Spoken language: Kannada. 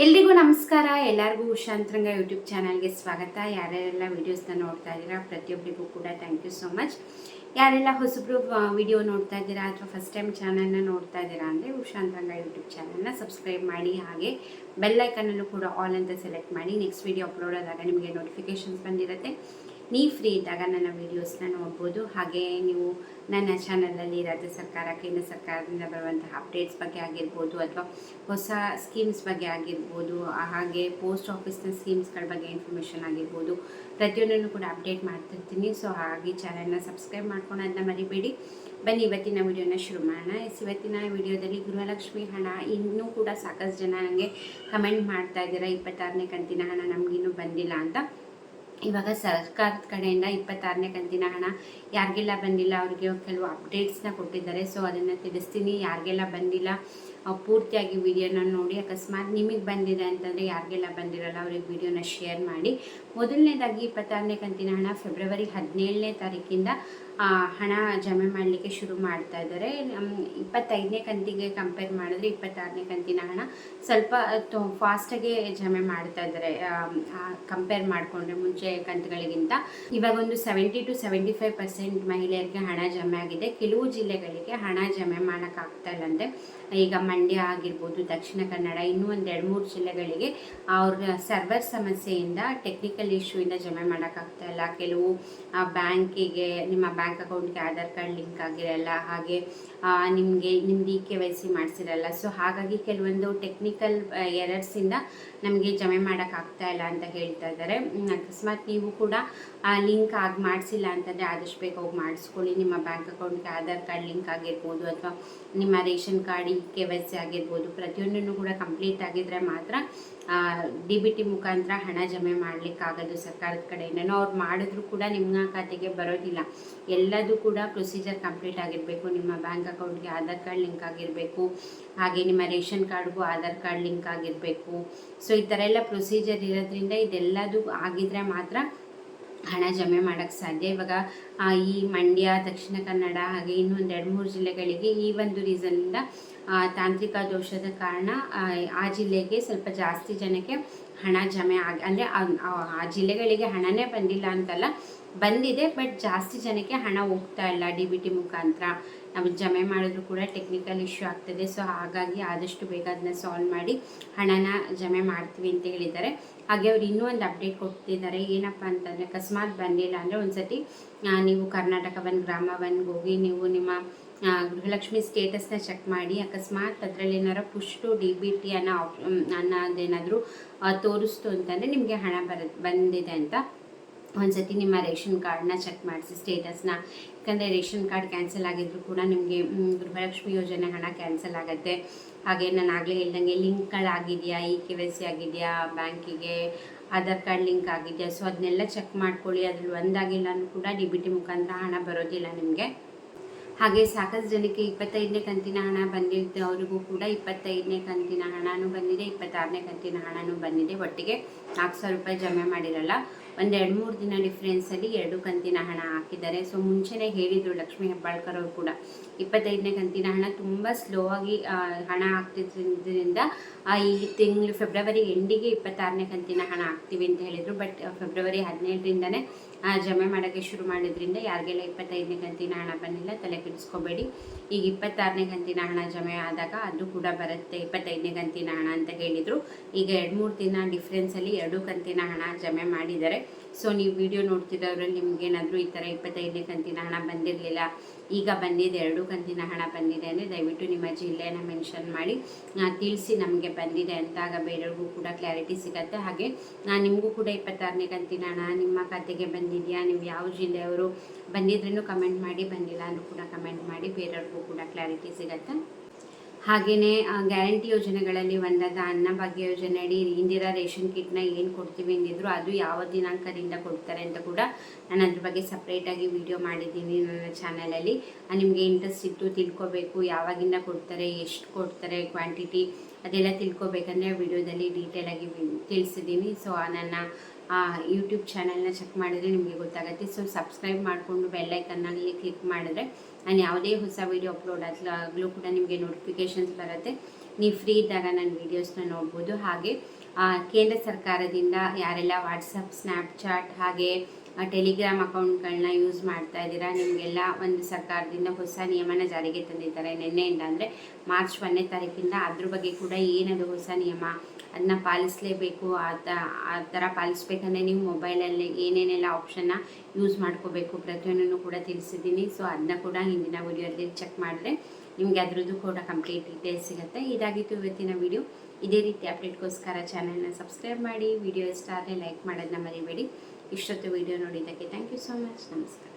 ಎಲ್ರಿಗೂ ನಮಸ್ಕಾರ. ಎಲ್ಲರಿಗೂ ಉಷಾಂತರಂಗ ಯೂಟ್ಯೂಬ್ ಚಾನಲ್ಗೆ ಸ್ವಾಗತ. ಯಾರ್ಯಾರೆಲ್ಲ ವೀಡಿಯೋಸ್ನ ನೋಡ್ತಾ ಇದ್ದೀರಾ ಪ್ರತಿಯೊಬ್ಬರಿಗೂ ಕೂಡ ಥ್ಯಾಂಕ್ ಯು ಸೋ ಮಚ್. ಯಾರೆಲ್ಲ ಹೊಸಬ್ರು ವಿಡಿಯೋ ನೋಡ್ತಾ ಇದ್ದೀರಾ ಅಥವಾ ಫಸ್ಟ್ ಟೈಮ್ ಚಾನಲ್ನ ನೋಡ್ತಾ ಇದ್ದೀರಾ ಅಂದರೆ ಉಷಾಂತರಂಗ ಯೂಟ್ಯೂಬ್ ಚಾನಲ್ನ ಸಬ್ಸ್ಕ್ರೈಬ್ ಮಾಡಿ, ಹಾಗೆ ಬೆಲ್ ಐಕನಲ್ಲೂ ಕೂಡ ಆಲ್ ಅಂತ ಸೆಲೆಕ್ಟ್ ಮಾಡಿ. ನೆಕ್ಸ್ಟ್ ವಿಡಿಯೋ ಅಪ್ಲೋಡ್ ಆದಾಗ ನಿಮಗೆ ನೋಟಿಫಿಕೇಷನ್ಸ್ ಬಂದಿರುತ್ತೆ. ನೀವು ಫ್ರೀ ಇದ್ದಾಗ ನನ್ನ ವೀಡಿಯೋಸ್ನ ನೋಡ್ಬೋದು. ಹಾಗೆ ನೀವು ನನ್ನ ಚಾನಲಲ್ಲಿ ರಾಜ್ಯ ಸರ್ಕಾರ, ಕೇಂದ್ರ ಸರ್ಕಾರದಿಂದ ಬರುವಂತಹ ಅಪ್ಡೇಟ್ಸ್ ಬಗ್ಗೆ ಆಗಿರ್ಬೋದು, ಅಥವಾ ಹೊಸ ಸ್ಕೀಮ್ಸ್ ಬಗ್ಗೆ ಆಗಿರ್ಬೋದು, ಹಾಗೆ ಪೋಸ್ಟ್ ಆಫೀಸ್ನ ಸ್ಕೀಮ್ಸ್ಗಳ ಬಗ್ಗೆ ಇನ್ಫಾರ್ಮೇಷನ್ ಆಗಿರ್ಬೋದು, ಪ್ರತಿಯೊಂದನ್ನು ಕೂಡ ಅಪ್ಡೇಟ್ ಮಾಡ್ತಿರ್ತೀನಿ. ಸೊ ಹಾಗೆ ಚಾನಲ್ನ ಸಬ್ಸ್ಕ್ರೈಬ್ ಮಾಡ್ಕೊಳೋದನ್ನ ಮರಿಬೇಡಿ. ಬನ್ನಿ ಇವತ್ತಿನ ವಿಡಿಯೋನ ಶುರು ಮಾಡೋಣ. ಇವತ್ತಿನ ವಿಡಿಯೋದಲ್ಲಿ ಗೃಹಲಕ್ಷ್ಮಿ ಹಣ ಇನ್ನೂ ಕೂಡ ಸಾಕಷ್ಟು ಜನ ನನಗೆ ಕಮೆಂಟ್ ಮಾಡ್ತಾ ಇದ್ದೀರಾ, 26ನೇ ಕಂತಿನ ಹಣ ನಮಗಿನ್ನೂ ಬಂದಿಲ್ಲ ಅಂತ. ಇವಾಗ ಸರ್ಕಾರದ ಕಡೆಯಿಂದ 26ನೇ ಕಂತಿನ ಹಣ ಯಾರಿಗೆಲ್ಲ ಬಂದಿಲ್ಲ ಅವ್ರಿಗೆ ಕೆಲವು ಅಪ್ಡೇಟ್ಸ್ನ ಕೊಟ್ಟಿದ್ದಾರೆ. ಸೊ ಅದನ್ನು ತಿಳಿಸ್ತೀನಿ. ಯಾರಿಗೆಲ್ಲ ಬಂದಿಲ್ಲ ಪೂರ್ತಿಯಾಗಿ ವಿಡಿಯೋನ ನೋಡಿ. ಅಕಸ್ಮಾತ್ ನಿಮಗೆ ಬಂದಿದೆ ಅಂತಂದರೆ ಯಾರಿಗೆಲ್ಲ ಬಂದಿರಲ್ಲ ಅವ್ರಿಗೆ ವಿಡಿಯೋನ ಶೇರ್ ಮಾಡಿ. ಮೊದಲನೇದಾಗಿ 26ನೇ ಕಂತಿನ ಹಣ ಫೆಬ್ರವರಿ 17ನೇ ತಾರೀಕಿಂದ ಹಣ ಜಮೆ ಮಾಡಲಿಕ್ಕೆ ಶುರು ಮಾಡ್ತಾ ಇದ್ದಾರೆ. 25ನೇ ಕಂತಿಗೆ ಕಂಪೇರ್ ಮಾಡಿದ್ರೆ 26ನೇ ಕಂತಿನ ಹಣ ಸ್ವಲ್ಪ ಫಾಸ್ಟಾಗೆ ಜಮೆ ಮಾಡ್ತಾ ಇದ್ದಾರೆ ಕಂಪೇರ್ ಮಾಡಿಕೊಂಡ್ರೆ ಮುಂಚೆ ಕಂತುಗಳಿಗಿಂತ. ಇವಾಗ ಒಂದು 70 to 75% ಮಹಿಳೆಯರಿಗೆ ಹಣ ಜಮೆ ಆಗಿದೆ. ಕೆಲವು ಜಿಲ್ಲೆಗಳಿಗೆ ಹಣ ಜಮೆ ಮಾಡೋಕ್ಕಾಗ್ತಾ ಇಲ್ಲಂತೆ. ಈಗ ಮಂಡ್ಯ ಆಗಿರ್ಬೋದು, ದಕ್ಷಿಣ ಕನ್ನಡ, ಇನ್ನೂ ಒಂದು 2-3 ಜಿಲ್ಲೆಗಳಿಗೆ ಅವ್ರ ಸರ್ವರ್ ಸಮಸ್ಯೆಯಿಂದ, ಟೆಕ್ನಿಕಲ್ ಇಶ್ಯೂಯಿಂದ ಜಮೆ ಮಾಡೋಕ್ಕಾಗ್ತಾ ಇಲ್ಲ. ಕೆಲವು ಬ್ಯಾಂಕಿಗೆ, ನಿಮ್ಮ ಬ್ಯಾಂಕ್ ಅಕೌಂಟ್ಗೆ ಆಧಾರ್ ಕಾರ್ಡ್ ಲಿಂಕ್ ಆಗಿರಲ್ಲ, ಹಾಗೆ ನಿಮ್ಮದು KYC ಮಾಡಿಸಿರಲ್ಲ. ಸೊ ಹಾಗಾಗಿ ಕೆಲವೊಂದು ಟೆಕ್ನಿಕಲ್ ಎರರ್ಸಿಂದ ನಮಗೆ ಜಮೆ ಮಾಡೋಕ್ಕಾಗ್ತಾ ಇಲ್ಲ ಅಂತ ಹೇಳ್ತಾ ಇದ್ದಾರೆ. ಅಕಸ್ಮಾತ್ ನೀವು ಕೂಡ ಲಿಂಕ್ ಮಾಡಿಸಿಲ್ಲ ಅಂತಂದರೆ ಆದಷ್ಟು ಬೇಗ ಹೋಗಿ ಮಾಡಿಸ್ಕೊಳ್ಳಿ. ನಿಮ್ಮ ಬ್ಯಾಂಕ್ ಅಕೌಂಟ್ಗೆ ಆಧಾರ್ ಕಾರ್ಡ್ ಲಿಂಕ್ ಆಗಿರ್ಬೋದು, ಅಥವಾ ನಿಮ್ಮ ರೇಷನ್ ಕಾರ್ಡ್ KYC ಆಗಿರ್ಬೋದು, ಪ್ರತಿಯೊಂದನ್ನು ಕೂಡ ಕಂಪ್ಲೀಟ್ ಆಗಿದ್ರೆ ಮಾತ್ರ DBT ಮುಖಾಂತರ ಹಣ ಜಮೆ ಮಾಡಲಿಕ್ಕಾಗೋದು ಸರ್ಕಾರದ ಕಡೆಯಿಂದನೂ. ಅವ್ರು ಮಾಡಿದ್ರು ಕೂಡ ನಿಮ್ಮ ಖಾತೆಗೆ ಬರೋದಿಲ್ಲ. ಎಲ್ಲದೂ ಕೂಡ ಪ್ರೊಸೀಜರ್ ಕಂಪ್ಲೀಟ್ ಆಗಿರಬೇಕು. ನಿಮ್ಮ ಬ್ಯಾಂಕ್ ಅಕೌಂಟ್ಗೆ ಆಧಾರ್ ಕಾರ್ಡ್ ಲಿಂಕ್ ಆಗಿರಬೇಕು, ಹಾಗೆ ನಿಮ್ಮ ರೇಷನ್ ಕಾರ್ಡ್ಗೂ ಆಧಾರ್ ಕಾರ್ಡ್ ಲಿಂಕ್ ಆಗಿರಬೇಕು. ಸೊ ಈ ಥರ ಎಲ್ಲ ಪ್ರೊಸೀಜರ್ ಇರೋದ್ರಿಂದ ಇದೆಲ್ಲದೂ ಆಗಿದ್ರೆ ಮಾತ್ರ ಹಣ ಜಮೆ ಮಾಡೋಕ್ಕೆ ಸಾಧ್ಯ. ಇವಾಗ ಈ ಮಂಡ್ಯ, ದಕ್ಷಿಣ ಕನ್ನಡ, ಹಾಗೆ ಇನ್ನೊಂದು 2-3 ಜಿಲ್ಲೆಗಳಿಗೆ ಈ ಒಂದು ರೀಸನ್ನಿಂದ ತಾಂತ್ರಿಕ ದೋಷದ ಕಾರಣ ಆ ಜಿಲ್ಲೆಗೆ ಸ್ವಲ್ಪ ಜಾಸ್ತಿ ಜನಕ್ಕೆ ಹಣ ಜಮೆ ಅಂದರೆ ಆ ಜಿಲ್ಲೆಗಳಿಗೆ ಹಣನೇ ಬಂದಿಲ್ಲ ಅಂತಲ್ಲ, ಬಂದಿದೆ, ಬಟ್ ಜಾಸ್ತಿ ಜನಕ್ಕೆ ಹಣ ಹೋಗ್ತಾ ಇಲ್ಲ. DBT ಮುಖಾಂತರ ನಾವು ಜಮೆ ಮಾಡಿದ್ರು ಕೂಡ ಟೆಕ್ನಿಕಲ್ ಇಶ್ಯೂ ಆಗ್ತದೆ. ಸೊ ಹಾಗಾಗಿ ಆದಷ್ಟು ಬೇಗ ಅದನ್ನ ಸಾಲ್ವ್ ಮಾಡಿ ಹಣನ ಜಮೆ ಮಾಡ್ತೀವಿ ಅಂತ ಹೇಳಿದ್ದಾರೆ. ಹಾಗೆ ಅವ್ರು ಇನ್ನೂ ಒಂದು ಅಪ್ಡೇಟ್ ಕೊಡ್ತಿದ್ದಾರೆ. ಏನಪ್ಪ ಅಂತಂದರೆ, ಅಕಸ್ಮಾತ್ ಬಂದಿಲ್ಲ ಅಂದರೆ ಒಂದ್ಸತಿ ನೀವು ಕರ್ನಾಟಕ ಒನ್, ಗ್ರಾಮ ಒನ್ಗೆ ಹೋಗಿ ನೀವು ನಿಮ್ಮ ಗೃಹಲಕ್ಷ್ಮಿ ಸ್ಟೇಟಸ್ನ ಚೆಕ್ ಮಾಡಿ. ಅಕಸ್ಮಾತ್ ಅದರಲ್ಲಿ ಏನಾರು ಪುಷ್ ಟು DBT ಅನ್ನೋದೇನಾದರೂ ತೋರಿಸ್ತು ಅಂತಂದರೆ ನಿಮಗೆ ಹಣ ಬಂದಿದೆ ಅಂತ. ಒಂದ್ಸತಿ ನಿಮ್ಮ ರೇಷನ್ ಕಾರ್ಡ್ನ ಚೆಕ್ ಮಾಡಿಸಿ ಸ್ಟೇಟಸ್ನ. ಯಾಕಂದರೆ ರೇಷನ್ ಕಾರ್ಡ್ ಕ್ಯಾನ್ಸಲ್ ಆಗಿದ್ರು ಕೂಡ ನಿಮಗೆ ಗೃಹಲಕ್ಷ್ಮಿ ಯೋಜನೆ ಹಣ ಕ್ಯಾನ್ಸಲ್ ಆಗುತ್ತೆ. ಹಾಗೆ ನಾನು ಆಗಲೇ ಹೇಳ್ದಂಗೆ ಲಿಂಕ್ಗಳಾಗಿದೆಯಾ, KYC ಆಗಿದೆಯಾ, ಬ್ಯಾಂಕಿಗೆ ಆಧಾರ್ ಕಾರ್ಡ್ ಲಿಂಕ್ ಆಗಿದೆಯಾ, ಸೊ ಅದನ್ನೆಲ್ಲ ಚೆಕ್ ಮಾಡ್ಕೊಳ್ಳಿ. ಅದ್ರಲ್ಲಿ ಒಂದಾಗಿಲ್ಲ ಅಂದ್ರೂ ಕೂಡ DBT ಮುಖಾಂತರ ಹಣ ಬರೋದಿಲ್ಲ ನಿಮಗೆ. ಹಾಗೆ ಸಾಕಷ್ಟು ಜನಕ್ಕೆ 25ನೇ ಕಂತಿನ ಹಣ ಬಂದಿದ್ದು ಅವರಿಗೂ ಕೂಡ 25ನೇ ಕಂತಿನ ಹಣನೂ ಬಂದಿದೆ, 26ನೇ ಕಂತಿನ ಹಣನೂ ಬಂದಿದೆ. ಒಟ್ಟಿಗೆ 4,000 ರೂಪಾಯಿ ಜಮೆ ಮಾಡಿರಲ್ಲ. ಒಂದು 2-3 ದಿನ ಡಿಫ್ರೆನ್ಸಲ್ಲಿ 2 ಕಂತಿನ ಹಣ ಹಾಕಿದ್ದಾರೆ. ಸೊ ಮುಂಚೆನೇ ಹೇಳಿದರು ಲಕ್ಷ್ಮೀ ಹೆಬ್ಬಾಳ್ಕರ್ ಅವರು ಕೂಡ 25ನೇ ಕಂತಿನ ಹಣ ತುಂಬ ಸ್ಲೋ ಆಗಿ ಹಣ ಆಗ್ತಿದ್ದರಿಂದ ಈ ತಿಂಗಳು ಫೆಬ್ರವರಿ ಎಂಡಿಗೆ 26ನೇ ಕಂತಿನ ಹಣ ಹಾಕ್ತೀವಿ ಅಂತ ಹೇಳಿದರು. ಬಟ್ ಫೆಬ್ರವರಿ 17ರಿಂದನೇ ಜಮೆ ಮಾಡೋಕ್ಕೆ ಶುರು ಮಾಡಿದ್ರಿಂದ ಯಾರಿಗೆಲ್ಲ 25ನೇ ಕಂತಿನ ಹಣ ಬಂದಿಲ್ಲ ತಲೆ ಕೆಡಿಸ್ಕೋಬೇಡಿ. ಈಗ 26ನೇ ಕಂತಿನ ಹಣ ಜಮೆ ಆದಾಗ ಅದು ಕೂಡ ಬರುತ್ತೆ 25ನೇ ಕಂತಿನ ಹಣ ಅಂತ ಹೇಳಿದರು. ಈಗ 2-3 ದಿನ ಡಿಫ್ರೆನ್ಸಲ್ಲಿ 2 ಕಂತಿನ ಹಣ ಜಮೆ ಮಾಡಿದ್ದಾರೆ. ಸೊ ನೀವು ವಿಡಿಯೋ ನೋಡ್ತಿರೋದ್ರಲ್ಲಿ ನಿಮಗೇನಾದರೂ ಈ ಥರ 25ನೇ ಕಂತಿನ ಹಣ ಬಂದಿರಲಿಲ್ಲ, ಈಗ ಬಂದಿದೆ, 2 ಕಂತಿನ ಹಣ ಬಂದಿದೆ ಅಂದರೆ ದಯವಿಟ್ಟು ನಿಮ್ಮ ಜಿಲ್ಲೆನ ಮೆನ್ಷನ್ ಮಾಡಿ ತಿಳಿಸಿ ನಮಗೆ ಬಂದಿದೆ ಅಂತ. ಆಗ ಬೇರೆಯವ್ರಿಗೂ ಕೂಡ ಕ್ಲಾರಿಟಿ ಸಿಗುತ್ತೆ. ಹಾಗೆ ನಿಮಗೂ ಕೂಡ 26ನೇ ಕಂತಿನ ಹಣ ನಿಮ್ಮ ಖಾತೆಗೆ ಬಂದಿದೆಯಾ, ನೀವು ಯಾವ ಜಿಲ್ಲೆಯವರು ಬಂದಿದ್ರೂ ಕಮೆಂಟ್ ಮಾಡಿ, ಬಂದಿಲ್ಲ ಅಂದರೂ ಕೂಡ ಕಮೆಂಟ್ ಮಾಡಿ, ಬೇರೆಯವ್ರಿಗೂ ಕೂಡ ಕ್ಲಾರಿಟಿ ಸಿಗುತ್ತೆ. ಹಾಗೆಯೇ ಗ್ಯಾರಂಟಿ ಯೋಜನೆಗಳಲ್ಲಿ ಒಂದಾದ ಅನ್ನಭಾಗ್ಯ ಯೋಜನೆ ಅಡಿ ಇಂದಿರಾ ರೇಷನ್ ಕಿಟ್ನ ಏನು ಕೊಡ್ತೀವಿ ಅಂದಿದ್ರು ಅದು ಯಾವ ದಿನಾಂಕದಿಂದ ಕೊಡ್ತಾರೆ ಅಂತ ಕೂಡ ನಾನು ಅದ್ರ ಬಗ್ಗೆ ಸಪ್ರೇಟಾಗಿ ವಿಡಿಯೋ ಮಾಡಿದ್ದೀನಿ ನನ್ನ ಚಾನಲಲ್ಲಿ. ನಿಮಗೆ ಇಂಟ್ರೆಸ್ಟ್ ಇತ್ತು ತಿಳ್ಕೊಬೇಕು, ಯಾವಾಗಿಂದ ಕೊಡ್ತಾರೆ, ಎಷ್ಟು ಕೊಡ್ತಾರೆ, ಕ್ವಾಂಟಿಟಿ ಅದೆಲ್ಲ ತಿಳ್ಕೊಬೇಕಂದ್ರೆ ವಿಡಿಯೋದಲ್ಲಿ ಡೀಟೇಲಾಗಿ ತಿಳಿಸಿದ್ದೀನಿ. ಸೊ ನನ್ನ ಯೂಟ್ಯೂಬ್ ಚಾನಲ್ನ ಚೆಕ್ ಮಾಡಿದರೆ ನಿಮಗೆ ಗೊತ್ತಾಗುತ್ತೆ. ಸೊ ಸಬ್ಸ್ಕ್ರೈಬ್ ಮಾಡಿಕೊಂಡು ಬೆಲ್ಲೈಕನ್ನಲ್ಲಿ ಕ್ಲಿಕ್ ಮಾಡಿದ್ರೆ ನಾನು ಯಾವುದೇ ಹೊಸ ವೀಡಿಯೋ ಅಪ್ಲೋಡ್ ಆಗಲೂ ಕೂಡ ನಿಮಗೆ ನೋಟಿಫಿಕೇಷನ್ಸ್ ಬರುತ್ತೆ. ನೀವು ಫ್ರೀ ಇದ್ದಾಗ ನನ್ನ ವೀಡಿಯೋಸ್ನ ನೋಡ್ಬೋದು. ಹಾಗೆ ಕೇಂದ್ರ ಸರ್ಕಾರದಿಂದ ಯಾರೆಲ್ಲ ವಾಟ್ಸಪ್, ಸ್ನ್ಯಾಪ್ಚಾಟ್ ಹಾಗೆ ಟೆಲಿಗ್ರಾಮ್ ಅಕೌಂಟ್ಗಳನ್ನ ಯೂಸ್ ಮಾಡ್ತಾ ಇದ್ದೀರಾ, ನಿಮಗೆಲ್ಲ ಒಂದು ಸರ್ಕಾರದಿಂದ ಹೊಸ ನಿಯಮನ ಜಾರಿಗೆ ತಂದಿದ್ದಾರೆ ನಿನ್ನೆಯಿಂದ, ಅಂದರೆ ಮಾರ್ಚ್ 1ನೇ ತಾರೀಕಿಂದ. ಅದ್ರ ಬಗ್ಗೆ ಕೂಡ ಏನದು ಹೊಸ ನಿಯಮ, ಅದನ್ನ ಪಾಲಿಸಲೇಬೇಕು, ಆ ಥರ ಪಾಲಿಸ್ಬೇಕಂದ್ರೆ ನೀವು ಮೊಬೈಲಲ್ಲಿ ಏನೇನೆಲ್ಲ ಆಪ್ಷನ್ನ ಯೂಸ್ ಮಾಡ್ಕೋಬೇಕು ಪ್ರತಿಯೊಂದನ್ನು ಕೂಡ ತಿಳಿಸಿದ್ದೀನಿ. ಸೊ ಅದನ್ನ ಕೂಡ ಹಿಂದಿನ ವಿಡಿಯೋದಲ್ಲಿ ಚೆಕ್ ಮಾಡಿದ್ರೆ ನಿಮಗೆ ಅದರದ್ದು ಕೂಡ ಕಂಪ್ಲೀಟ್ ಡೀಟೇಲ್ಸ್ ಸಿಗುತ್ತೆ. ಇದಾಗಿತ್ತು ಇವತ್ತಿನ ವಿಡಿಯೋ. ಇದೇ ರೀತಿ ಅಪ್ಡೇಟ್ಗೋಸ್ಕರ ಚಾನಲ್ನ ಸಬ್ಸ್ಕ್ರೈಬ್ ಮಾಡಿ. ವಿಡಿಯೋ ಇಷ್ಟ ಆದರೆ ಲೈಕ್ ಮಾಡೋದನ್ನ ಮರಿಬೇಡಿ. ಇಷ್ಟೊತ್ತು ವಿಡಿಯೋ ನೋಡಿದ್ದಕ್ಕೆ ಥ್ಯಾಂಕ್ ಯು ಸೋ ಮಚ್. ನಮಸ್ಕಾರ.